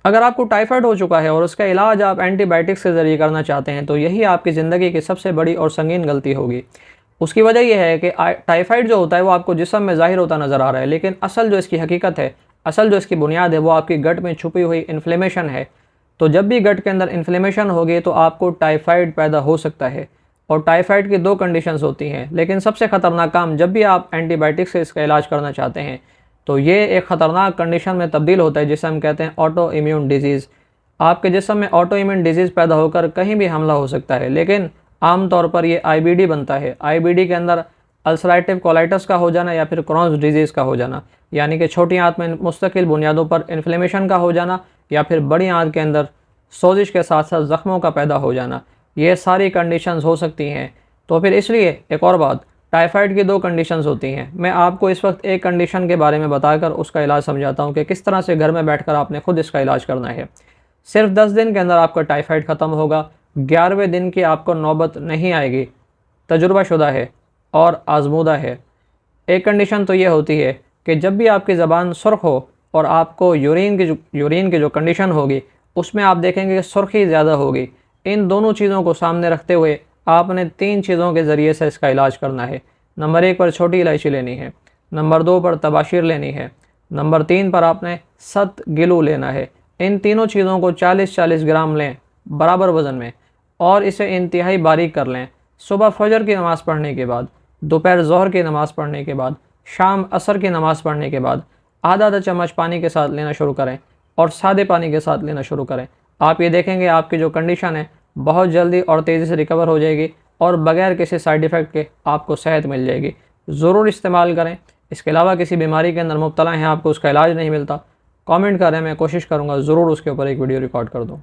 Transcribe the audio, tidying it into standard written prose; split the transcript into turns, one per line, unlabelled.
अगर आपको टाइफाइड हो चुका है और उसका इलाज आप एंटीबायोटिक्स के ज़रिए करना चाहते हैं तो यही आपकी ज़िंदगी की सबसे बड़ी और संगीन गलती होगी। उसकी वजह यह है कि टाइफाइड जो होता है वो आपको जिस्म में ज़ाहिर होता नज़र आ रहा है, लेकिन असल जो इसकी हकीकत है, असल जो इसकी बुनियाद है वो आपकी गट में छुपी हुई इन्फ्लेमेशन है। तो जब भी गट के अंदर इन्फ्लेमेशन होगी तो आपको टाइफाइड पैदा हो सकता है। और टाइफाइड की दो कंडीशंस होती हैं, लेकिन सबसे ख़तरनाक काम जब भी आप एंटीबायोटिक्स से इसका इलाज करना चाहते हैं तो ये एक ख़तरनाक कंडीशन में तब्दील होता है जिसे हम कहते हैं ऑटो इम्यून डिजीज़। आपके जिस्म में ऑटो इम्यून डिजीज़ पैदा होकर कहीं भी हमला हो सकता है, लेकिन आम तौर पर ये आईबीडी बनता है। आईबीडी के अंदर अल्सराटिव कोलाइटिस का हो जाना या फिर क्रॉन्स डिजीज़ का हो जाना, यानी कि छोटी आंत में मुस्तकिल बुनियादों पर इन्फ्लेमेशन का हो जाना या फिर बड़ी आंत के अंदर सोजिश के साथ साथ ज़ख्मों का पैदा हो जाना, ये सारी कंडीशंस हो सकती हैं। तो फिर इसलिए एक और बात, टाइफाइड की दो कंडीशंस होती हैं। मैं आपको इस वक्त एक कंडीशन के बारे में बताकर उसका इलाज समझाता हूँ कि किस तरह से घर में बैठकर आपने खुद इसका इलाज करना है। सिर्फ 10 दिन के अंदर आपका टाइफाइड ख़त्म होगा, 11वें दिन की आपको नौबत नहीं आएगी। तजुर्बाशुदा है और आजमूदा है। एक कंडीशन तो ये होती है कि जब भी आपकी ज़बान सुर्ख हो और आपको यूरिन की जो कंडीशन होगी उसमें आप देखेंगे कि सुर्खी ज़्यादा होगी। इन दोनों चीज़ों को सामने रखते हुए आपने 3 चीज़ों के ज़रिए से इसका इलाज करना है। नंबर 1 पर छोटी इलायची लेनी है, नंबर 2 पर तबाशीर लेनी है, नंबर 3 पर आपने सत गिलू लेना है। इन तीनों चीज़ों को 40-40 ग्राम लें बराबर वज़न में और इसे इंतहाई बारीक कर लें। सुबह फजर की नमाज़ पढ़ने के बाद, दोपहर ज़ोहर की नमाज़ पढ़ने के बाद, शाम असर की नमाज़ पढ़ने के बाद आधा आधा चम्मच पानी के साथ लेना शुरू करें और सादे पानी के साथ लेना शुरू करें। आप ये देखेंगे आपकी जो कंडीशन है बहुत जल्दी और तेज़ी से रिकवर हो जाएगी और बग़ैर किसी साइड इफ़ेक्ट के आपको सेहत मिल जाएगी। ज़रूर इस्तेमाल करें। इसके अलावा किसी बीमारी के अंदर मुब्तला हैं, आपको उसका इलाज नहीं मिलता, कमेंट करें, मैं कोशिश करूँगा ज़रूर उसके ऊपर एक वीडियो रिकॉर्ड कर दूँ।